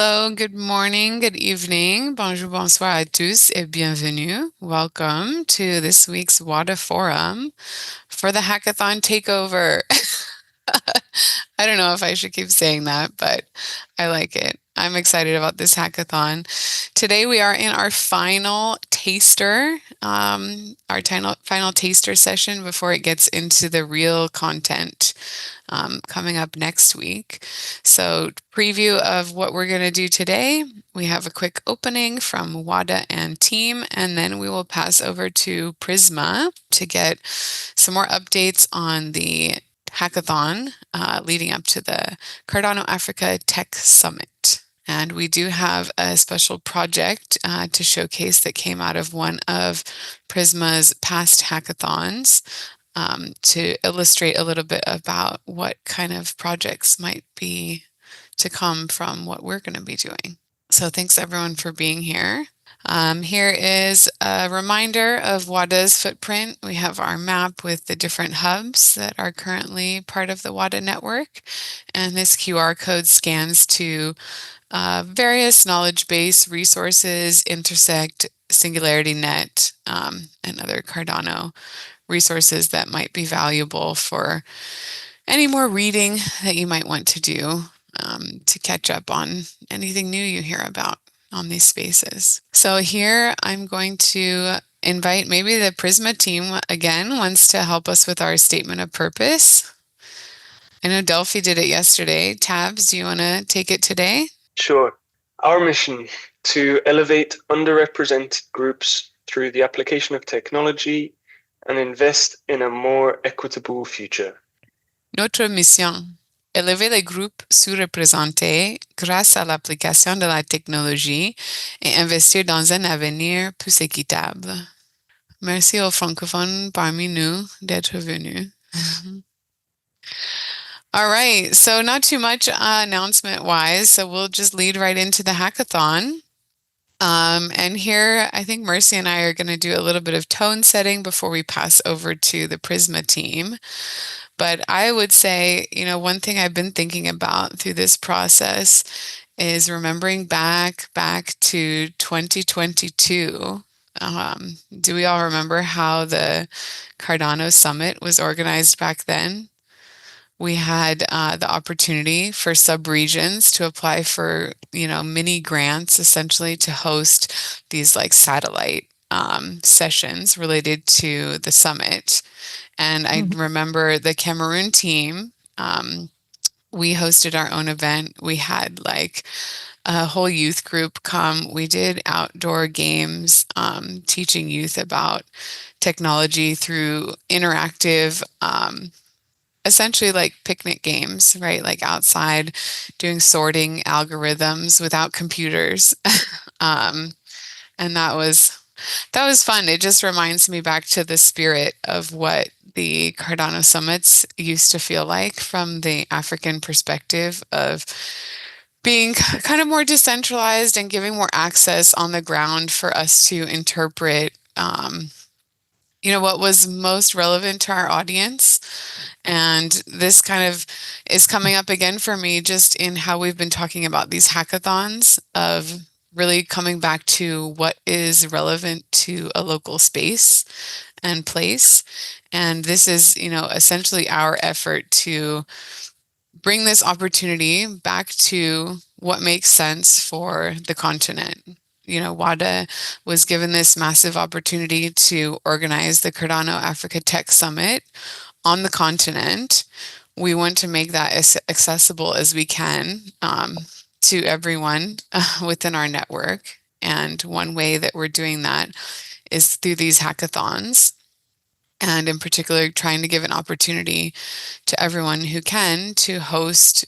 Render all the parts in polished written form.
Hello, good morning, good evening. Bonjour, bonsoir à tous et bienvenue. Welcome to this week's Wada Forum for the Hackathon Takeover. I don't know if I should keep saying that, but I like it. I'm excited about this hackathon. Today we are in our final taster, final taster session before it gets into the real content coming up next week. So, preview of what we're going to do today. We have a quick opening from Wada and team, and then we will pass over to Prisma to get some more updates on the hackathon leading up to the Cardano Africa Tech Summit. And we do have a special project to showcase that came out of one of Prisma's past hackathons to illustrate a little bit about what kind of projects might be to come from what we're going to be doing. So thanks everyone for being here. Here is a reminder of WADA's footprint. We have our map with the different hubs that are currently part of the WADA network. And this QR code scans to various knowledge base resources, Intersect, Singularity Net, and other Cardano resources that might be valuable for any more reading that you might want to do to catch up on anything new you hear about on these spaces. So here I'm going to invite maybe the Prisma team again wants to help us with our statement of purpose. I know Delphi did it yesterday. Tabs, do you want to take it today? Sure. Our mission to elevate underrepresented groups through the application of technology and invest in a more equitable future. Notre mission, élever les groupes sous-représentés grâce à l'application de la technologie et investir dans un avenir plus équitable. Merci aux francophones parmi nous d'être venus. All right, so not too much announcement-wise, so we'll just lead right into the hackathon. And here, I think Mercy and I are going to do a little bit of tone setting before we pass over to the Prisma team. But I would say, one thing I've been thinking about through this process is remembering back to 2022. Do we all remember how the Cardano Summit was organized back then? We had the opportunity for sub-regions to apply for, mini grants, essentially to host these like satellite sessions related to the summit. And I remember the Cameroon team, we hosted our own event. We had like a whole youth group come. We did outdoor games, teaching youth about technology through interactive essentially like picnic games, right? Like outside doing sorting algorithms without computers. And that was fun. It just reminds me back to the spirit of what the Cardano summits used to feel like from the African perspective of being kind of more decentralized and giving more access on the ground for us to interpret what was most relevant to our audience. And this kind of is coming up again for me just in how we've been talking about these hackathons of really coming back to what is relevant to a local space and place. And this is, essentially our effort to bring this opportunity back to what makes sense for the continent. WADA was given this massive opportunity to organize the Cardano Africa Tech Summit on the continent. We want to make that as accessible as we can to everyone within our network. And one way that we're doing that is through these hackathons. And in particular, trying to give an opportunity to everyone who can to host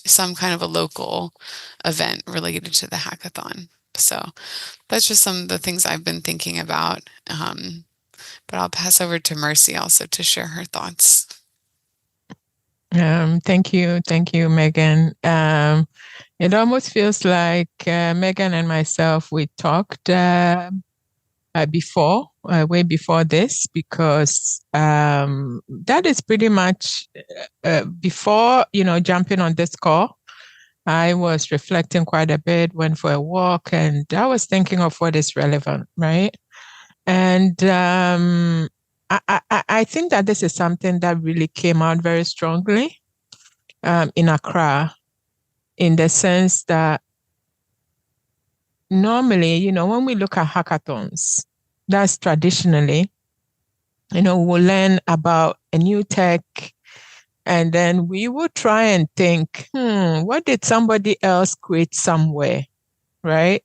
some kind of a local event related to the hackathon. So that's just some of the things I've been thinking about. But I'll pass over to Mercy also to share her thoughts. Thank you, Megan. It almost feels like Megan and myself, we talked before, way before this, because that is pretty much before, jumping on this call. I was reflecting quite a bit, went for a walk, and I was thinking of what is relevant, right? And I think that this is something that really came out very strongly in Accra, in the sense that normally, when we look at hackathons, that's traditionally, we'll learn about a new tech, and then we will try and think, what did somebody else create somewhere, right?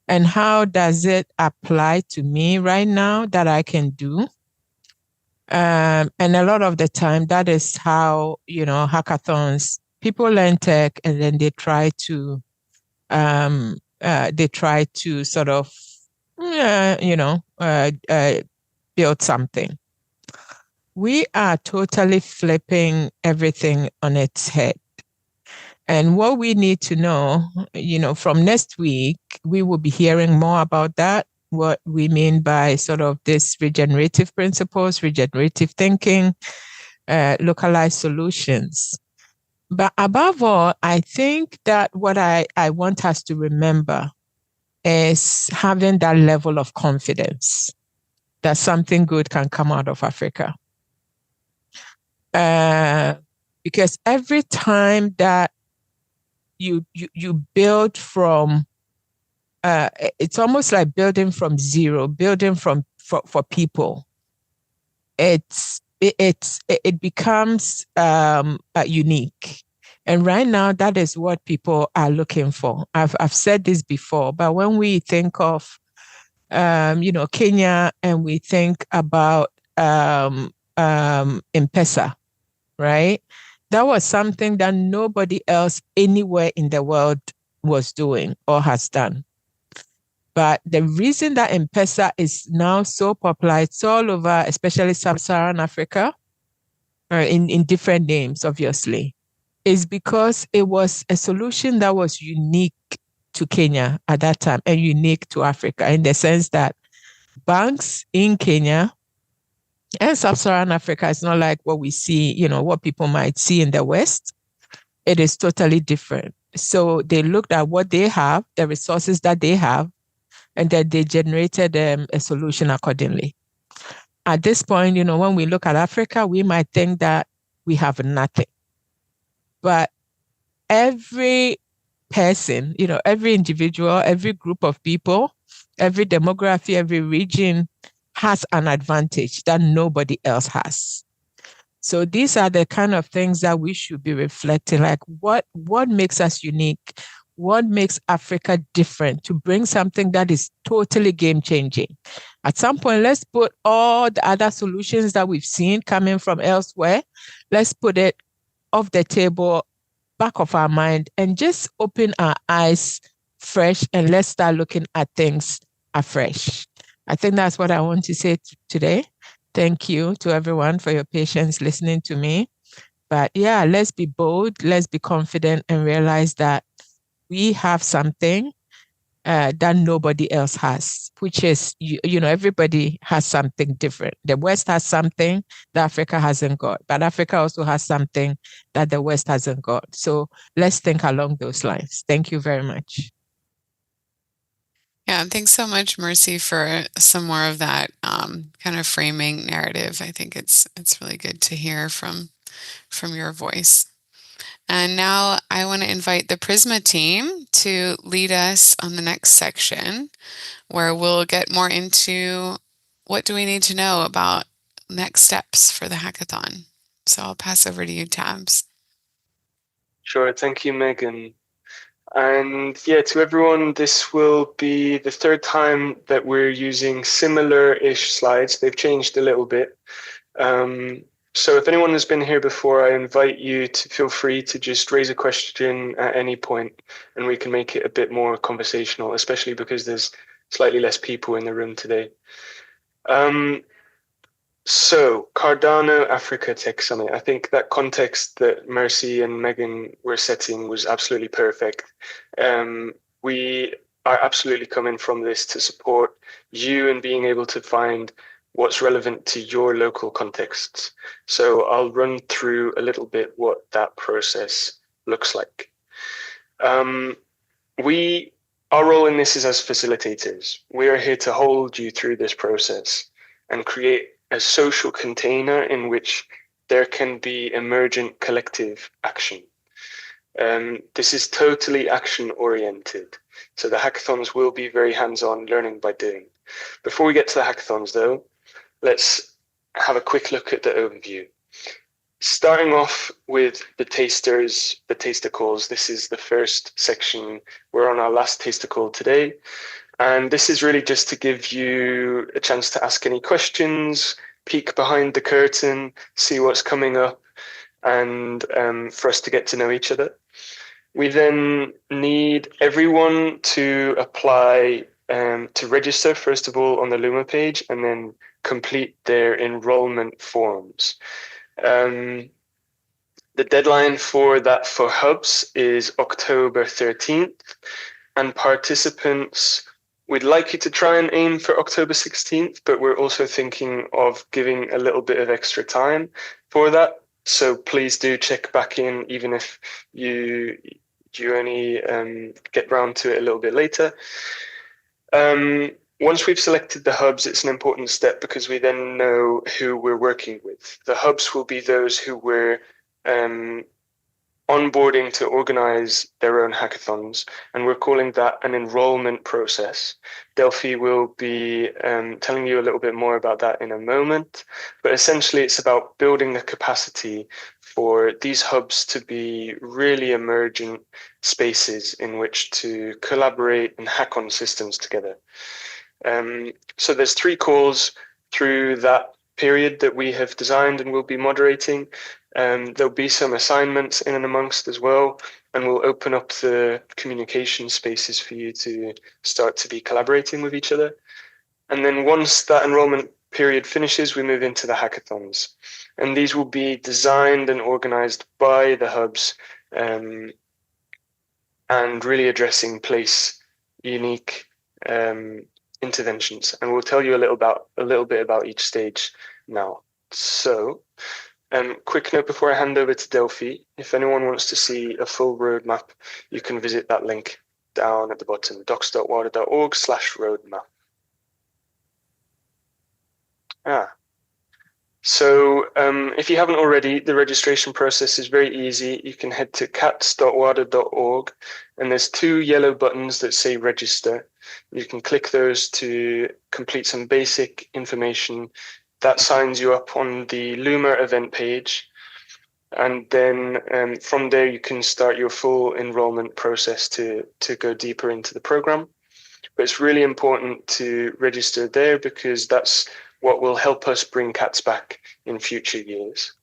And how does it apply to me right now that I can do? And a lot of the time, that is how, hackathons, people learn tech and then they try to sort of, build something. We are totally flipping everything on its head. And what we need to know, from next week, we will be hearing more about that, what we mean by sort of this regenerative principles, regenerative thinking, localized solutions. But above all, I think that what I want us to remember is having that level of confidence that something good can come out of Africa. Because every time that you build from, it's almost like building from zero, building for people. It becomes unique. And right now, that is what people are looking for. I've said this before, but when we think of, Kenya, and we think about M-Pesa, right? That was something that nobody else anywhere in the world was doing or has done. But the reason that M-Pesa is now so popular, it's all over, especially sub-Saharan Africa, in different names, obviously, is because it was a solution that was unique to Kenya at that time and unique to Africa, in the sense that banks in Kenya and sub-Saharan Africa is not like what we see, what people might see in the West. It is totally different. So they looked at what they have, the resources that they have, and then they generated a solution accordingly. At this point, when we look at Africa, we might think that we have nothing. But every person, every individual, every group of people, every demography, every region has an advantage that nobody else has. So these are the kind of things that we should be reflecting, like what makes us unique? What makes Africa different to bring something that is totally game changing? At some point, let's put all the other solutions that we've seen coming from elsewhere, let's put it off the table, back of our mind, and just open our eyes fresh, and let's start looking at things afresh. I think that's what I want to say today. Thank you to everyone for your patience listening to me. But yeah, let's be bold, let's be confident, and realize that we have something that nobody else has, which is, everybody has something different. The West has something that Africa hasn't got, but Africa also has something that the West hasn't got. So let's think along those lines. Thank you very much. Yeah, thanks so much, Mercy, for some more of that kind of framing narrative. I think it's really good to hear from your voice. And now I want to invite the Prisma team to lead us on the next section, where we'll get more into what do we need to know about next steps for the hackathon. So I'll pass over to you, Tabs. Sure, thank you, Megan. And yeah, to everyone, this will be the third time that we're using similar-ish slides. They've changed a little bit. So if anyone has been here before, I invite you to feel free to just raise a question at any point, and we can make it a bit more conversational, especially because there's slightly less people in the room today. So Cardano Africa Tech Summit. I think that context that Mercy and Megan were setting was absolutely perfect. We are absolutely coming from this to support you in being able to find what's relevant to your local contexts. So I'll run through a little bit what that process looks like. Um, our role in this is as facilitators. We are here to hold you through this process and create a social container in which there can be emergent collective action. This is totally action oriented. So the hackathons will be very hands-on, learning by doing. Before we get to the hackathons though, let's have a quick look at the overview. Starting off with the taster calls. This is the first section. We're on our last taster call today. And this is really just to give you a chance to ask any questions, peek behind the curtain, see what's coming up, and for us to get to know each other. We then need everyone to apply to register, first of all, on the Luma page, and then complete their enrollment forms. The deadline for that for hubs is October 13th, and participants, we'd like you to try and aim for October 16th, but we're also thinking of giving a little bit of extra time for that. So please do check back in, even if you only get round to it a little bit later. Once we've selected the hubs, it's an important step because we then know who we're working with. The hubs will be those who we're onboarding to organize their own hackathons, and we're calling that an enrollment process. Delphi will be telling you a little bit more about that in a moment, but essentially it's about building the capacity for these hubs to be really emergent spaces in which to collaborate and hack on systems together. So there's 3 calls through that period that we have designed and will be moderating. There'll be some assignments in and amongst as well, and we'll open up the communication spaces for you to start to be collaborating with each other. And then once that enrollment period finishes, we move into the hackathons. And these will be designed and organized by the hubs and really addressing place unique interventions. And we'll tell you a little bit about each stage now. So quick note before I hand over to Delphi, if anyone wants to see a full roadmap, you can visit that link down at the bottom, docs.wada.org/roadmap. So if you haven't already, the registration process is very easy. You can head to cats.wada.org, and there's 2 yellow buttons that say register. You can click those to complete some basic information. That signs you up on the Luma event page. And then from there, you can start your full enrollment process to go deeper into the program. But it's really important to register there because that's what will help us bring cats back in future years.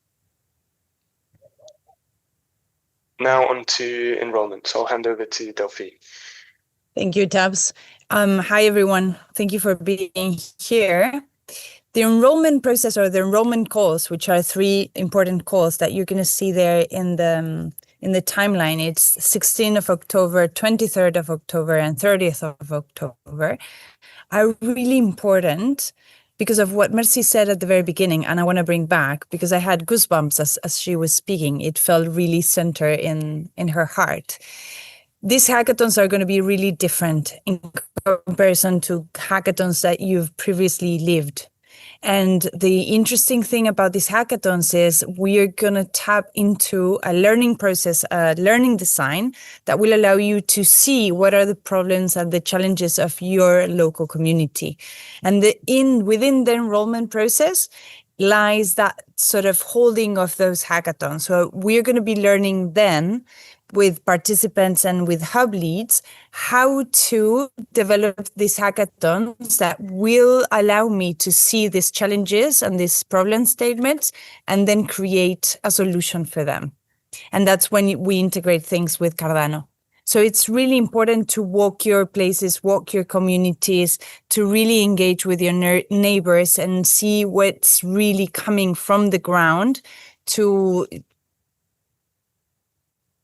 Now on to enrollment. So I'll hand over to Delphi. Thank you, Tabs. Hi, everyone. Thank you for being here. The enrollment process, or the enrollment calls, which are 3 important calls that you're going to see there in the timeline. It's 16th of October, 23rd of October, and 30th of October, are really important because of what Mercy said at the very beginning, and I want to bring back because I had goosebumps as she was speaking. It felt really centered in her heart. These hackathons are going to be really different in comparison to hackathons that you've previously lived. And the interesting thing about these hackathons is we are going to tap into a learning process, a learning design that will allow you to see what are the problems and the challenges of your local community. And within the enrollment process lies that sort of holding of those hackathons. So we're going to be learning then with participants and with hub leads how to develop these hackathons that will allow me to see these challenges and these problem statements and then create a solution for them. And that's when we integrate things with Cardano. So it's really important to walk your places, walk your communities, to really engage with your neighbors and see what's really coming from the ground to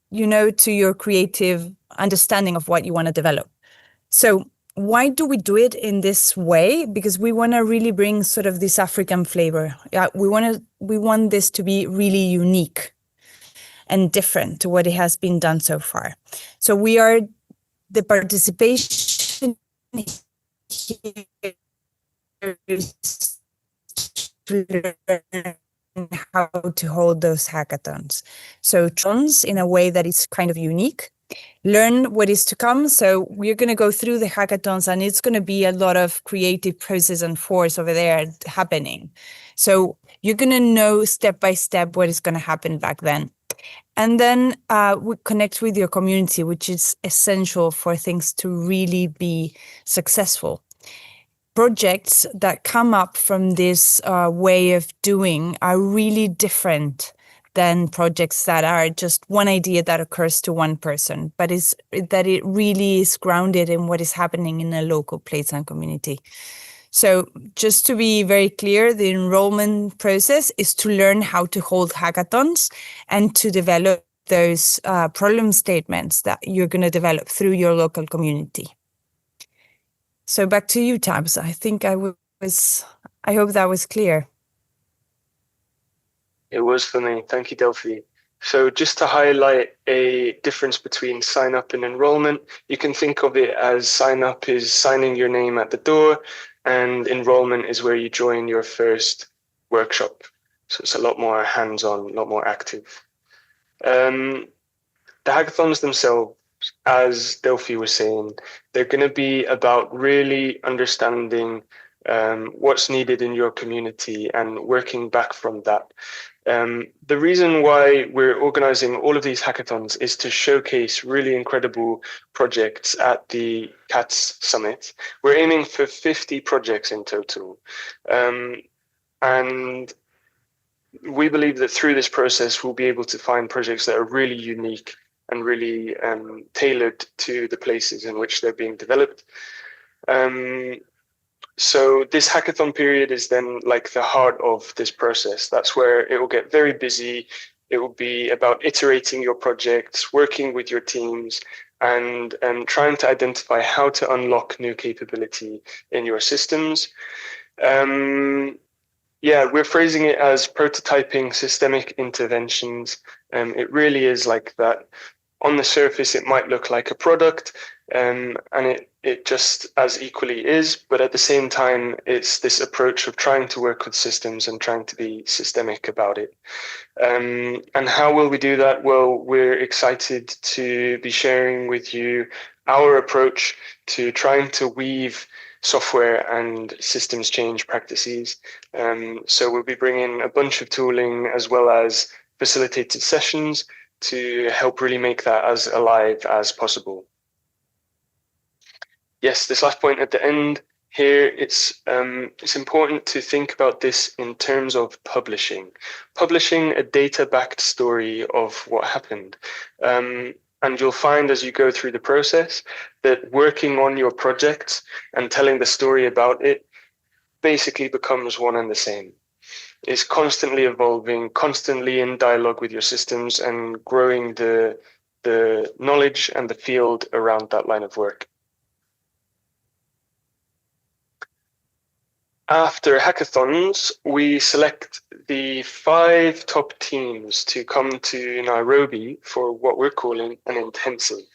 your creative understanding of what you want to develop. So why do we do it in this way? Because we want to really bring sort of this African flavor. We want this to be really unique. and different to what it has been done so far. So we are the participation here is to learn how to hold those hackathons. So in a way that is kind of unique, learn what is to come. So we're going to go through the hackathons, and it's going to be a lot of creative process and force over there happening. So you're going to know step by step what is going to happen back then. And then we connect with your community, which is essential for things to really be successful. Projects that come up from this way of doing are really different than projects that are just one idea that occurs to one person, but is that it really is grounded in what is happening in a local place and community. So just to be very clear, the enrollment process is to learn how to hold hackathons and to develop those problem statements that you're going to develop through your local community. So back to you, Tabs. I think I hope that was clear. It was for me. Thank you, Delphi. So just to highlight a difference between sign up and enrollment, you can think of it as sign up is signing your name at the door, and enrollment is where you join your first workshop. So it's a lot more hands-on, a lot more active. The hackathons themselves, as Delphi was saying, they're going to be about really understanding what's needed in your community and working back from that. The reason why we're organizing all of these hackathons is to showcase really incredible projects at the CATS Summit. We're aiming for 50 projects in total. And we believe that through this process, we'll be able to find projects that are really unique and really tailored to the places in which they're being developed. So this hackathon period is then like the heart of this process. That's where it will get very busy. It will be about iterating your projects, working with your teams, and trying to identify how to unlock new capability in your systems. Yeah, we're phrasing it as prototyping systemic interventions. It really is like that. On the surface, it might look like a product, and it just as equally is, but at the same time, it's this approach of trying to work with systems and trying to be systemic about it. And how will we do that? Well, we're excited to be sharing with you our approach to trying to weave software and systems change practices. So we'll be bringing a bunch of tooling as well as facilitated sessions to help really make that as alive as possible. Yes, this last point at the end here, it's important to think about this in terms of publishing a data-backed story of what happened. And you'll find as you go through the process that working on your projects and telling the story about it basically becomes one and the same. It's constantly evolving, constantly in dialogue with your systems and growing the knowledge and the field around that line of work. After hackathons, we select the 5 top teams to come to Nairobi for what we're calling an intensive.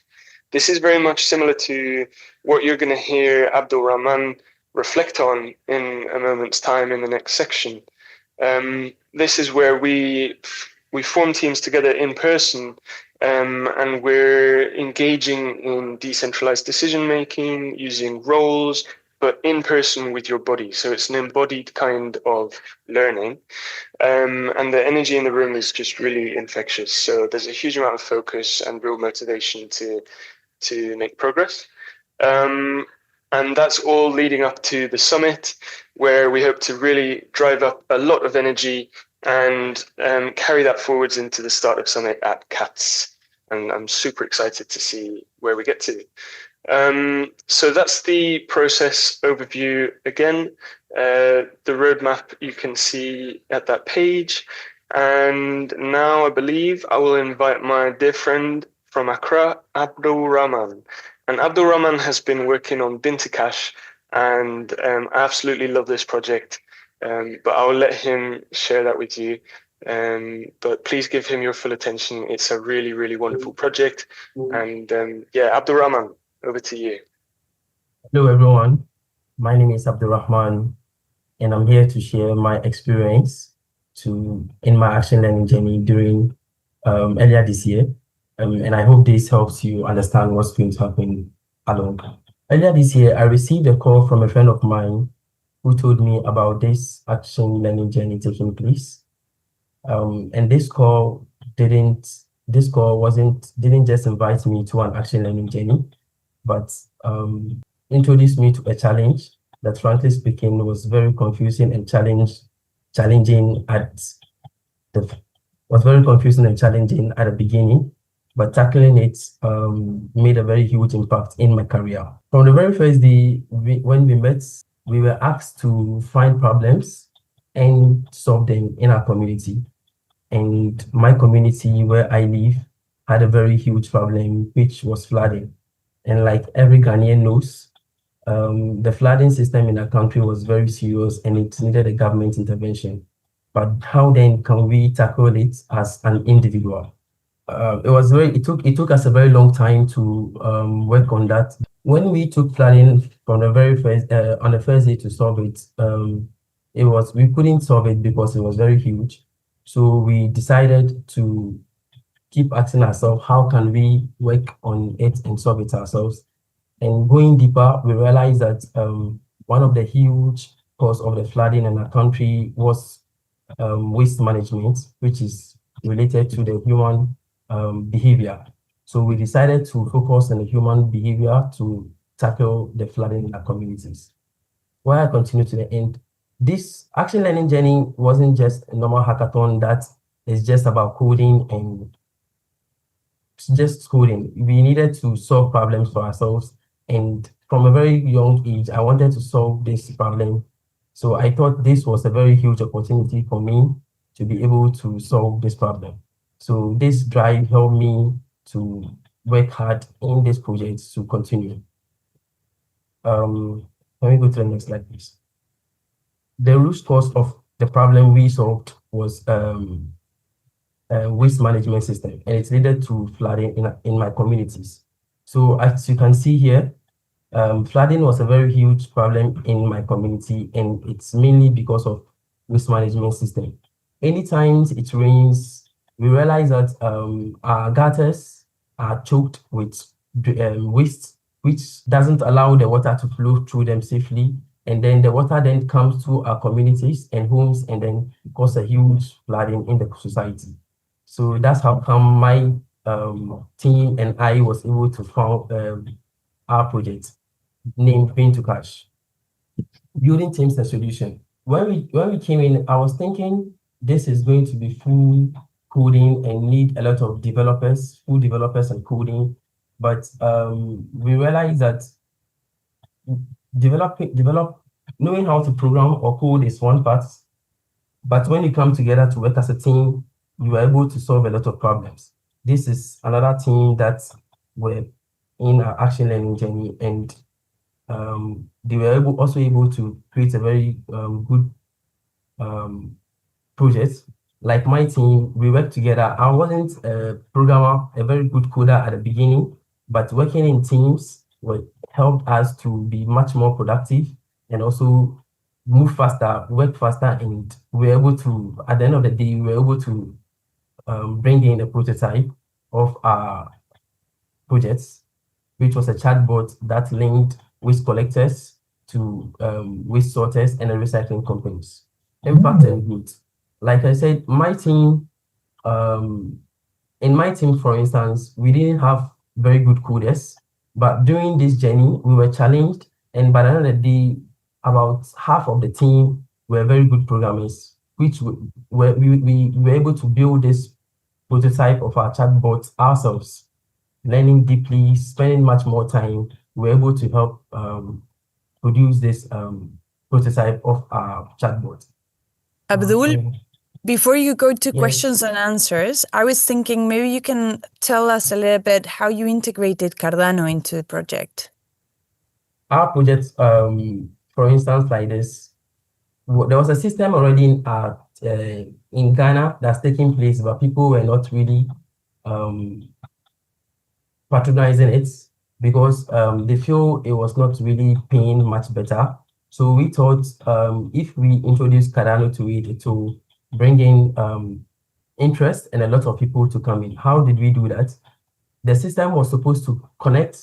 This is very much similar to what you're going to hear Abdul Rahman reflect on in a moment's time in the next section. This is where we form teams together in person, and we're engaging in decentralized decision making, using roles, but in person with your body. So it's an embodied kind of learning. And the energy in the room is just really infectious. So there's a huge amount of focus and real motivation to make progress. And that's all leading up to the summit, where we hope to really drive up a lot of energy and carry that forwards into the Startup Summit at CATS. And I'm super excited to see where we get to. So that's the process overview again. The roadmap you can see at that page. And now I believe I will invite my dear friend from Accra, Abdul Rahman. And Abdul Rahman has been working on Bintacash, and I absolutely love this project. But I will let him share that with you. But please give him your full attention. It's a really, really wonderful project. And yeah, Abdurrahman, over to you. Hello, everyone. My name is Abdurrahman, and I'm here to share my experience in my action learning journey during earlier this year. And I hope this helps you understand what's going to happen along. Earlier this year, I received a call from a friend of mine who told me about this action learning journey taking place. And this call didn't just invite me to an action learning journey, but introduced me to a challenge that, frankly speaking, was very confusing and challenging at the beginning, but tackling it made a very huge impact in my career. From the very first day when we met, we were asked to find problems and solve them in our community. And my community where I live had a very huge problem, which was flooding. And like every Ghanaian knows, the flooding system in our country was very serious and it needed a government intervention. But how then can we tackle it as an individual? It took us a very long time to work on that. When we took flooding from the very first on the first day to solve it, we couldn't solve it because it was very huge. So we decided to keep asking ourselves, how can we work on it and solve it ourselves? And going deeper, we realized that one of the huge cause of the flooding in our country was waste management, which is related to the human behavior. So we decided to focus on the human behavior to tackle the flooding in our communities. While I continue to the end, this action learning journey wasn't just a normal hackathon that is just about coding and just coding. We needed to solve problems for ourselves. And from a very young age, I wanted to solve this problem. So I thought this was a very huge opportunity for me to be able to solve this problem. So this drive helped me to work hard in this project to continue. Can we go to the next slide, please? The root cause of the problem we solved was waste management system, and it leaded to flooding in my communities. So as you can see here, flooding was a very huge problem in my community, and it's mainly because of waste management system. Anytime it rains, we realize that our gutters are choked with waste, which doesn't allow the water to flow through them safely. And then the water then comes to our communities and homes and then cause a huge flooding in the society. So that's how come my team and I was able to found our project named Bean to Cash, building teams and solution. When we came in, I was thinking this is going to be full coding and need a lot of full developers and coding. But we realized that knowing how to program or code is one part, but when you come together to work as a team, you are able to solve a lot of problems. This is another team that were in our action learning journey, and they were also able to create a very good project. Like my team, we worked together. I wasn't a programmer, a very good coder at the beginning, but working in teams helped us to be much more productive and also move faster, work faster, and we were able to, at the end of the day, we were able to bring in a prototype of our projects, which was a chatbot that linked waste collectors to waste sorters and recycling companies. Impact and good. Like I said, my team, in my team, for instance, we didn't have very good coders, but during this journey, we were challenged, and by the end of the day, about half of the team were very good programmers, which we were able to build this prototype of our chatbot ourselves, learning deeply, spending much more time. We were able to help produce this prototype of our chatbot. Abdul, before you go to Yes. questions and answers, I was thinking maybe you can tell us a little bit how you integrated Cardano into the project. Our project, for instance, like this, there was a system already in Ghana that's taking place, but people were not really patronizing it because they feel it was not really paying much better. So we thought if we introduce Cardano to it, it will bring in interest and a lot of people to come in. How did we do that? The system was supposed to connect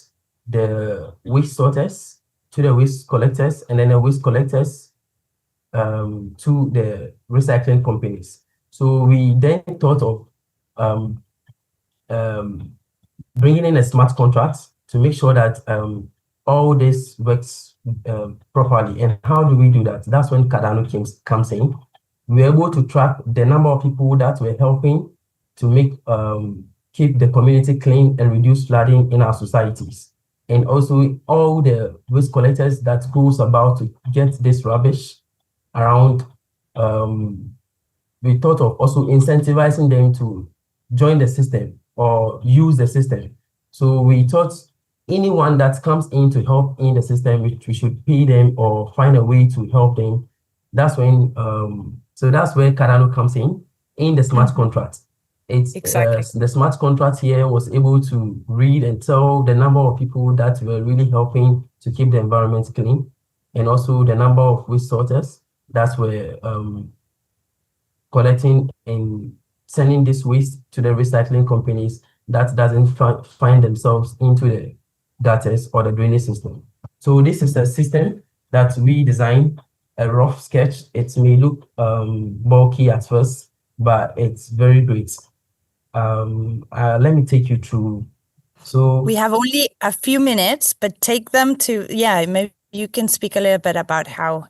the waste sorters to the waste collectors, and then the waste collectors to the recycling companies. So we then thought of bringing in a smart contract to make sure that all this works properly. And how do we do that? That's when Cardano comes in. We were able to track the number of people that were helping to make keep the community clean and reduce flooding in our societies. And also all the waste collectors that goes about to get this rubbish around. We thought of also incentivizing them to join the system or use the system. So we thought anyone that comes in to help in the system, we should pay them or find a way to help them. That's when, so that's where Cardano comes in the smart contract. It's Exactly. the smart contract here was able to read and tell the number of people that were really helping to keep the environment clean, and also the number of waste sorters that were collecting and sending this waste to the recycling companies that doesn't find themselves into the gutters or the drainage system. So this is a system that we designed, a rough sketch. It may look bulky at first, but it's very great. Let me take you through. So we have only a few minutes, but take them to, yeah, maybe you can speak a little bit about how.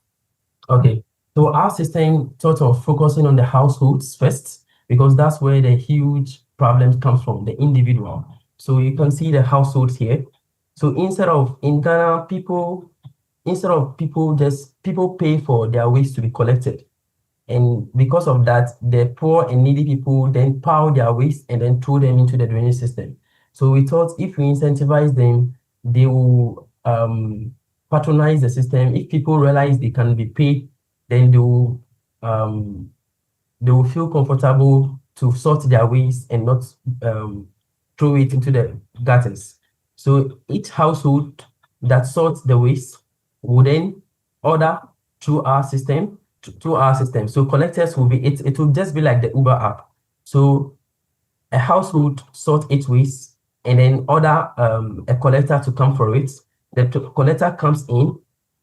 Okay, so our system sort of focusing on the households first, because that's where the huge problem comes from, the individual. So you can see the households here. So in Ghana, people pay for their waste to be collected. And because of that, the poor and needy people then pile their waste and then throw them into the drainage system. So we thought if we incentivize them, they will patronize the system. If people realize they can be paid, then they will feel comfortable to sort their waste and not throw it into the gutters. So each household that sorts the waste will then order through our system. So collectors will be it will just be like the Uber app. So a household sort its waste and then order a collector to come for it. The collector comes in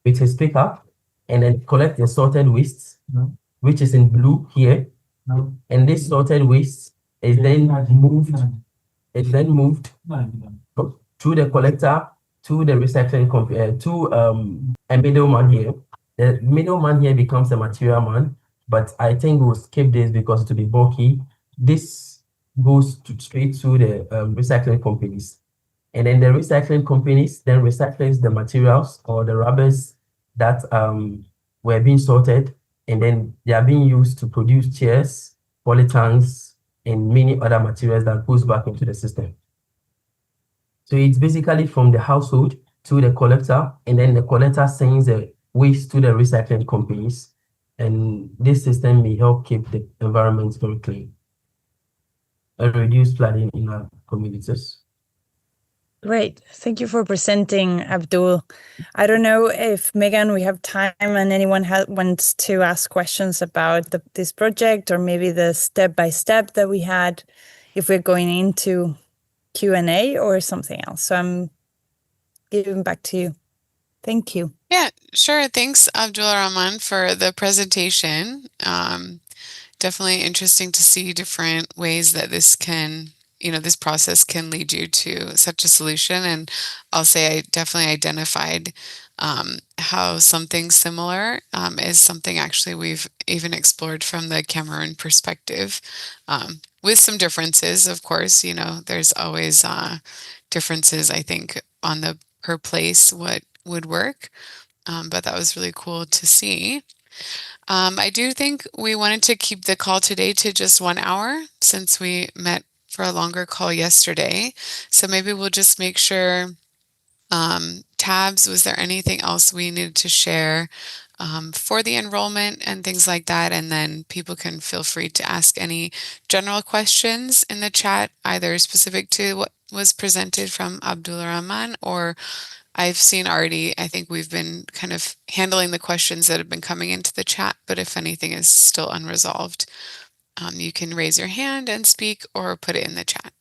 with his pickup and then collect the sorted waste, which is in blue here. And this sorted waste is then moved. It's then moved through the collector to the recycling company, to a middleman here. The middleman here becomes a material man, but I think we'll skip this because it will be bulky. This goes straight to the recycling companies. And then the recycling companies then recycles the materials or the rubbers that were being sorted, and then they are being used to produce chairs, polytanks, and many other materials that goes back into the system. So it's basically from the household to the collector, and then the collector sends the waste to the recycling companies. And this system may help keep the environment very clean and reduce flooding in our communities. Great. Thank you for presenting, Abdul. I don't know if, Megan, we have time and anyone wants to ask questions about this project or maybe the step-by-step that we had, if we're going into Q&A or something else. So I'm giving back to you. Thank you. Yeah, sure. Thanks, Abdul Rahman, for the presentation. Definitely interesting to see different ways that this can, this process can lead you to such a solution. And I'll say I definitely identified how something similar is something actually we've even explored from the Cameroon perspective, with some differences, of course. There's always differences, I think, on the per place what would work. But that was really cool to see. I do think we wanted to keep the call today to just 1 hour since we met for a longer call yesterday. So maybe we'll just make sure Tabs, was there anything else we needed to share for the enrollment and things like that? And then people can feel free to ask any general questions in the chat, either specific to what was presented from Abdul Rahman, or I've seen already, I think we've been kind of handling the questions that have been coming into the chat, but if anything is still unresolved, you can raise your hand and speak or put it in the chat.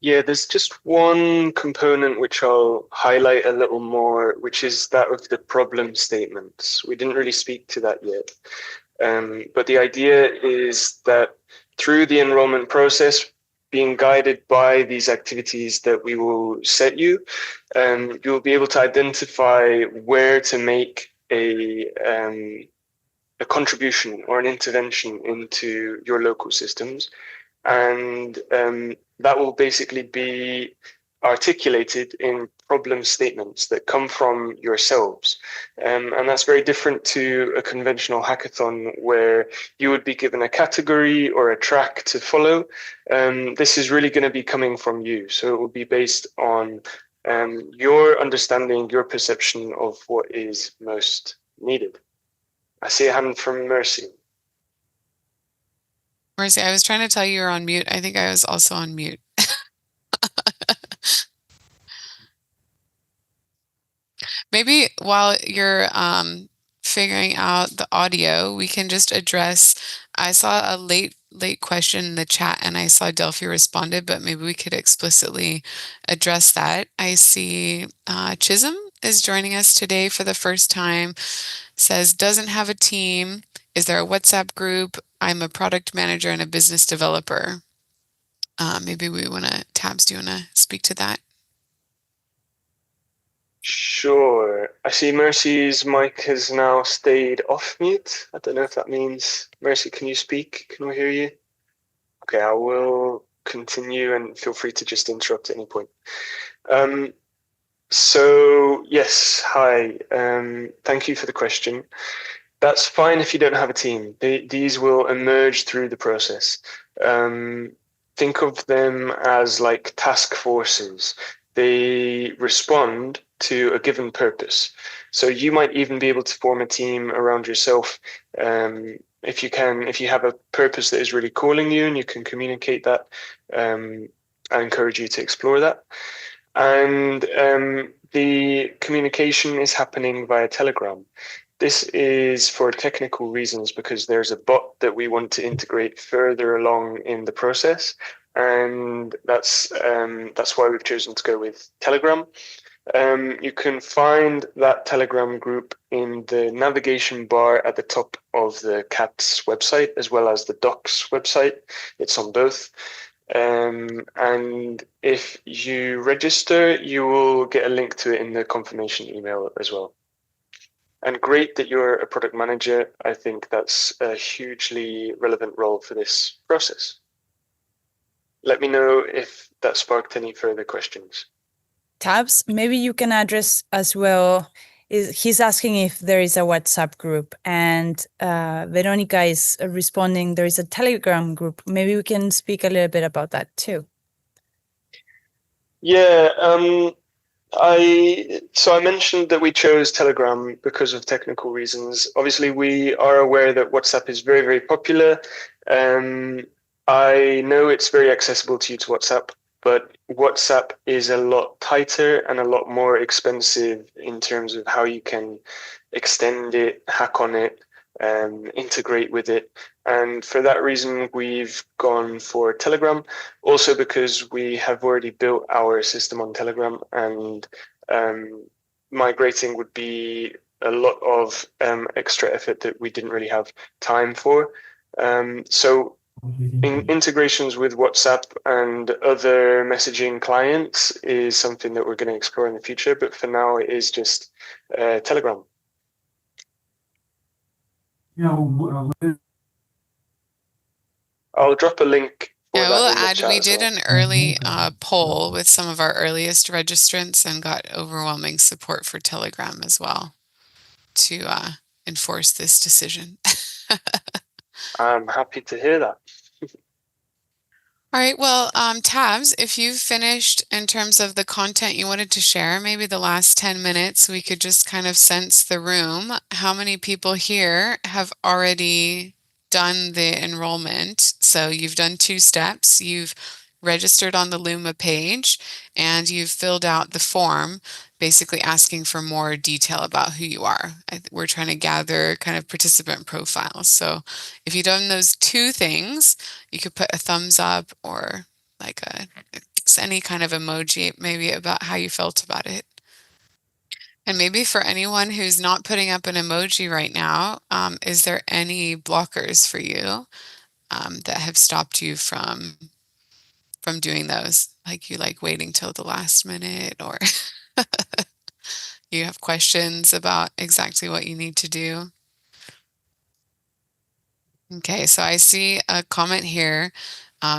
Yeah, there's just one component which I'll highlight a little more, which is that of the problem statements. We didn't really speak to that yet. But the idea is that through the enrollment process, being guided by these activities that we will set you, you'll be able to identify where to make a contribution or an intervention into your local systems. And that will basically be articulated in problem statements that come from yourselves. And that's very different to a conventional hackathon where you would be given a category or a track to follow. This is really going to be coming from you. So it will be based on your understanding, your perception of what is most needed. I see a hand from Mercy. Mercy, I was trying to tell you you're on mute. I think I was also on mute. Maybe while you're figuring out the audio, we can just address, I saw a late question in the chat and I saw Delphi responded, but maybe we could explicitly address that. I see Chisholm is joining us today for the first time, says, doesn't have a team. Is there a WhatsApp group? I'm a product manager and a business developer. Maybe we want to, Tabs, do you want to speak to that? Sure. I see Mercy's mic has now stayed off mute. I don't know if that means, Mercy, can you speak? Can we hear you? Okay, I will continue and feel free to just interrupt at any point. So yes, hi. Thank you for the question. That's fine if you don't have a team. These will emerge through the process. Think of them as like task forces. They respond to a given purpose. So you might even be able to form a team around yourself if you have a purpose that is really calling you and you can communicate that. I encourage you to explore that. And the communication is happening via Telegram. This is for technical reasons because there's a bot that we want to integrate further along in the process, and that's why we've chosen to go with Telegram. You can find that Telegram group in the navigation bar at the top of the CATS website, as well as the Docs website. It's on both. And if you register, you will get a link to it in the confirmation email as well. And great that you're a product manager. I think that's a hugely relevant role for this process. Let me know if that sparked any further questions. Tabs, maybe you can address as well. He's asking if there is a WhatsApp group, and Veronica is responding there is a Telegram group. Maybe we can speak a little bit about that too. Yeah, I mentioned that we chose Telegram because of technical reasons. Obviously, we are aware that WhatsApp is very, very popular. I know it's very accessible to use WhatsApp, but WhatsApp is a lot tighter and a lot more expensive in terms of how you can extend it, hack on it, integrate with it. And for that reason, we've gone for Telegram, also because we have already built our system on Telegram, and migrating would be a lot of extra effort that we didn't really have time for. So integrations with WhatsApp and other messaging clients is something that we're going to explore in the future, but for now it is just Telegram. I'll drop a link for Yeah, that we'll in the add, chat we as did well. an early poll with some of our earliest registrants and got overwhelming support for Telegram as well to enforce this decision. I'm happy to hear that. All right, well, Tabs, if you've finished in terms of the content you wanted to share, maybe the last 10 minutes, we could just kind of sense the room. How many people here have already done the enrollment? So you've done 2 steps. You've registered on the Luma page and you've filled out the form, basically asking for more detail about who you are. We're trying to gather kind of participant profiles. So if you've done those 2 things, you could put a thumbs up or like any kind of emoji, maybe about how you felt about it. And maybe for anyone who's not putting up an emoji right now, is there any blockers for you that have stopped you from doing those? Like you like waiting till the last minute, or you have questions about exactly what you need to do? Okay, so I see a comment here.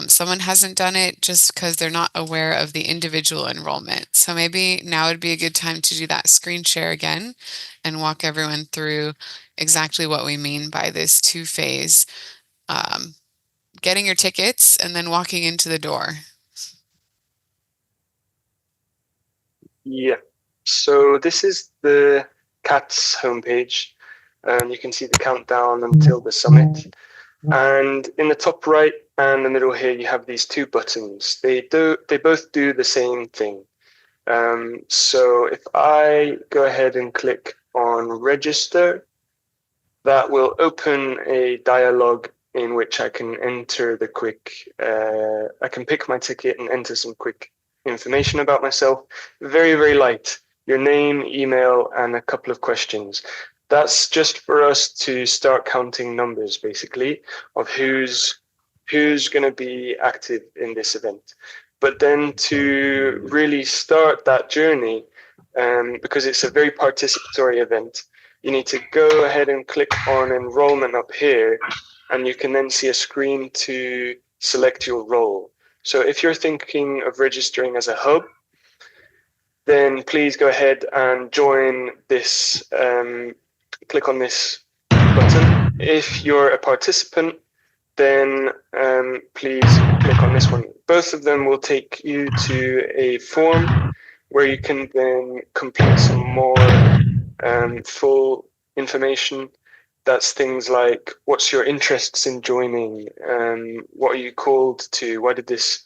Someone hasn't done it just because they're not aware of the individual enrollment. So maybe now would be a good time to do that screen share again and walk everyone through exactly what we mean by this 2-phase, getting your tickets and then walking into the door. Yeah. So this is the CATS homepage. You can see the countdown until the summit. And in the top right and the middle here, you have these 2 buttons. They both do the same thing. So if I go ahead and click on register, that will open a dialog in which I can enter the quick, I can pick my ticket and enter some quick information about myself. Very, very light. Your name, email, and a couple of questions. That's just for us to start counting numbers, basically, of who's going to be active in this event. But then to really start that journey, because it's a very participatory event, you need to go ahead and click on enrollment up here, and you can then see a screen to select your role. So if you're thinking of registering as a hub, then please go ahead and join this, click on this button. If you're a participant, then please click on this one. Both of them will take you to a form where you can then complete some more full information. That's things like, what's your interests in joining? What are you called to? Why did this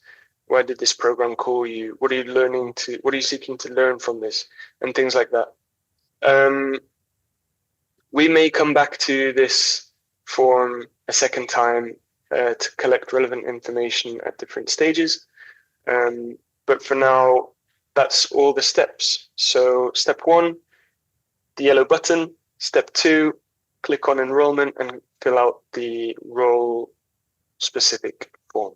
program call you? What are you seeking to learn from this? And things like that. We may come back to this form a second time to collect relevant information at different stages. But for now, that's all the steps. So step 1, the yellow button. Step 2, click on enrollment and fill out the role specific form.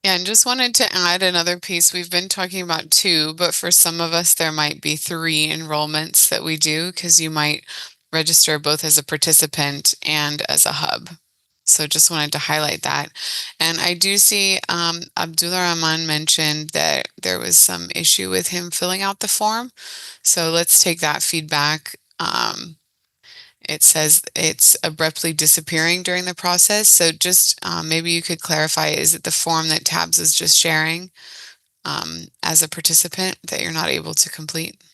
Yeah, and just wanted to add another piece. We've been talking about 2, but for some of us, there might be 3 enrollments that we do because you might register both as a participant and as a hub. So just wanted to highlight that. And I do see Abdullah Rahman mentioned that there was some issue with him filling out the form. So let's take that feedback. It says it's abruptly disappearing during the process. So just maybe you could clarify, is it the form that Tabs was just sharing as a participant that you're not able to complete?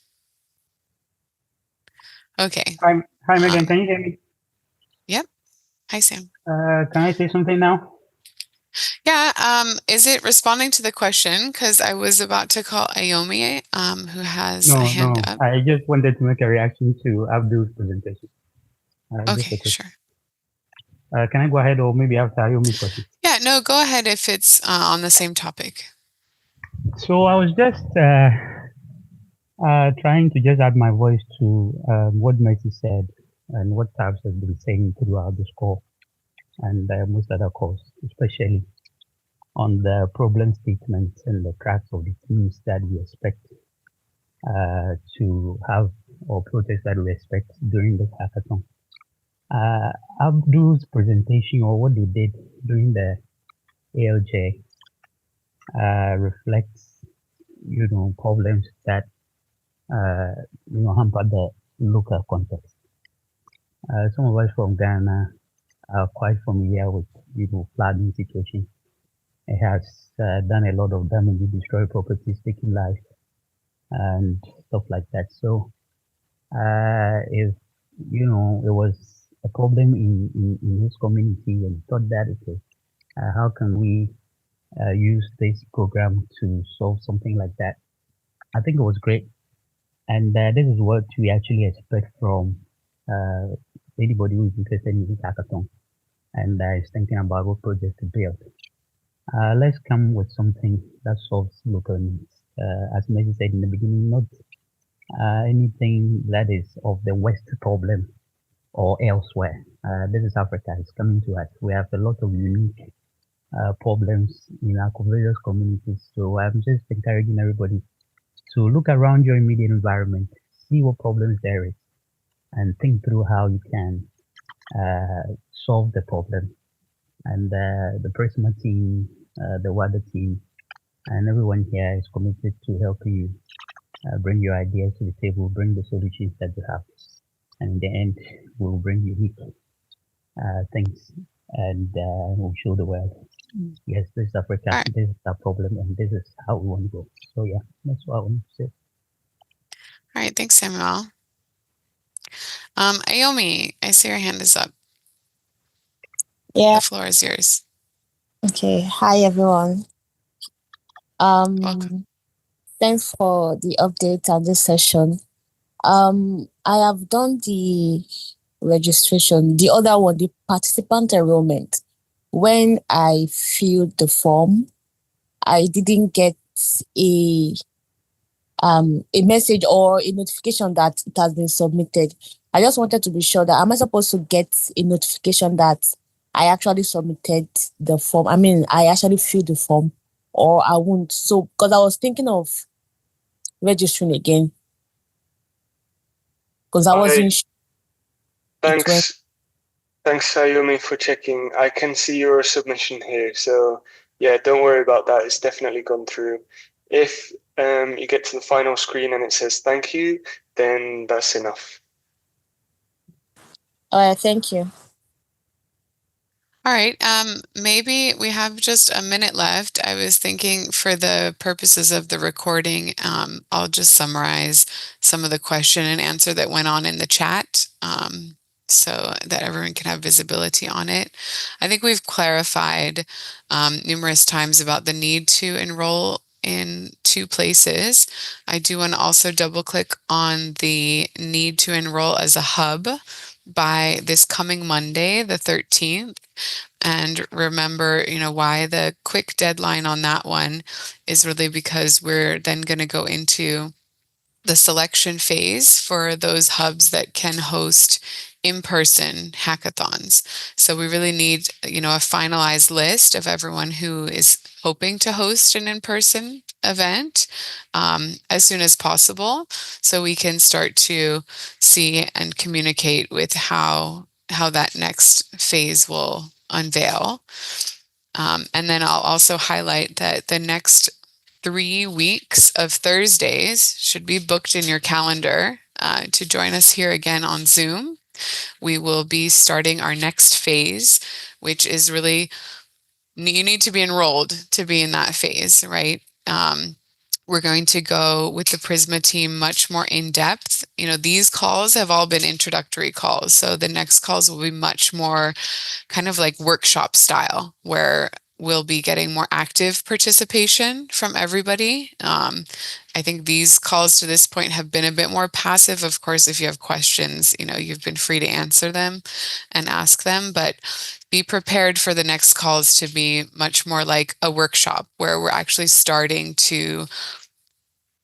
Okay. Hi Megan, can you hear me? Yep. Hi, Sam. Can I say something now? Yeah, is it responding to the question? Because I was about to call Ayomi, who has a hand up. I just wanted to make a reaction to Abdul's presentation. Okay, sure. Can I go ahead, or maybe after Ayomi's question? Yeah, no, go ahead if it's on the same topic. So I was just trying to just add my voice to what Mercy said and what Tabs has been saying throughout this call and most other calls, especially on the problem statements and the tracks of the themes that we expect to have, or projects that we expect during this hackathon. Abdul's presentation, or what they did during the ALJ, reflects, problems that, hamper the local context. Some of us from Ghana are quite familiar with, flooding situations. It has done a lot of damage, destroyed properties, taking life, and stuff like that. So, if it was a problem in his community, and thought that, okay, how can we use this program to solve something like that? I think it was great, and this is what we actually expect from uh, anybody who is interested in this hackathon and is thinking about what project to build. Let's come with something that solves local needs. As Messi said in the beginning, not anything that is of the West problem or elsewhere. This is Africa. It's coming to us. We have a lot of unique problems in our various communities. So I'm just encouraging everybody to look around your immediate environment, see what problems there is, and think through how you can solve the problem. And the Prisma team, the Wada team, and everyone here is committed to helping you bring your ideas to the table, bring the solutions that you have. And in the end, we'll bring unique things and we'll show the world. Yes, this is Africa, All right. this is our problem, and this is how we want to go. So yeah, that's what I want to say. All right, thanks, Samuel. Ayomi, I see your hand is up. Yeah. The floor is yours. Okay. Hi, everyone. Welcome. Thanks for the update on this session. I have done the registration, the other one, the participant enrollment. When I filled the form, I didn't get a message or a notification that it has been submitted. I just wanted to be sure that am I supposed to get a notification that I actually submitted the form? I mean, I actually filled the form, or I won't. So, because I was thinking of registering again, because I wasn't sure. Thanks, Sayumi, for checking. I can see your submission here, so yeah, don't worry about that. It's definitely gone through. If you get to the final screen and it says thank you, then that's enough. All right, thank you. All right, maybe we have just a minute left. I was thinking for the purposes of the recording, I'll just summarize some of the question and answer that went on in the chat so that everyone can have visibility on it. I think we've clarified numerous times about the need to enroll in 2 places. I do want to also double click on the need to enroll as a hub by this coming Monday, the 13th. And remember, why the quick deadline on that one is really because we're then going to go into the selection phase for those hubs that can host in-person hackathons. So we really need, a finalized list of everyone who is hoping to host an in-person event as soon as possible, so we can start to see and communicate with how that next phase will unveil. And then I'll also highlight that the next 3 weeks of Thursdays should be booked in your calendar to join us here again on Zoom. We will be starting our next phase, which is really, you need to be enrolled to be in that phase, right? We're going to go with the Prisma team much more in depth. These calls have all been introductory calls. So the next calls will be much more kind of like workshop style, where we'll be getting more active participation from everybody. I think these calls to this point have been a bit more passive. Of course, if you have questions, you've been free to answer them and ask them, but be prepared for the next calls to be much more like a workshop where we're actually starting to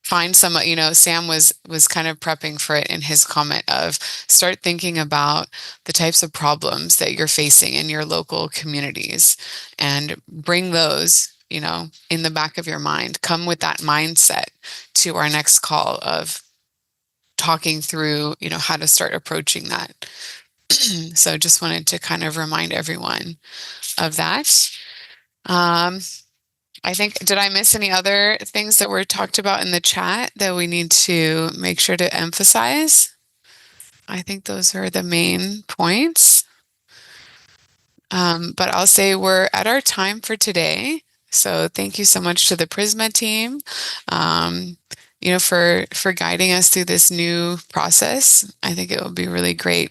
find some, Sam was kind of prepping for it in his comment of start thinking about the types of problems that you're facing in your local communities and bring those, in the back of your mind. Come with that mindset to our next call of talking through, how to start approaching that. So just wanted to kind of remind everyone of that. I think, did I miss any other things that were talked about in the chat that we need to make sure to emphasize? I think those are the main points. But I'll say we're at our time for today. So thank you so much to the Prisma team, for guiding us through this new process. I think it will be really great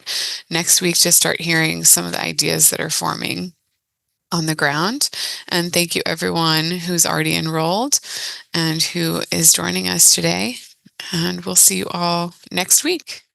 next week to start hearing some of the ideas that are forming on the ground. And thank you everyone who's already enrolled and who is joining us today. And we'll see you all next week.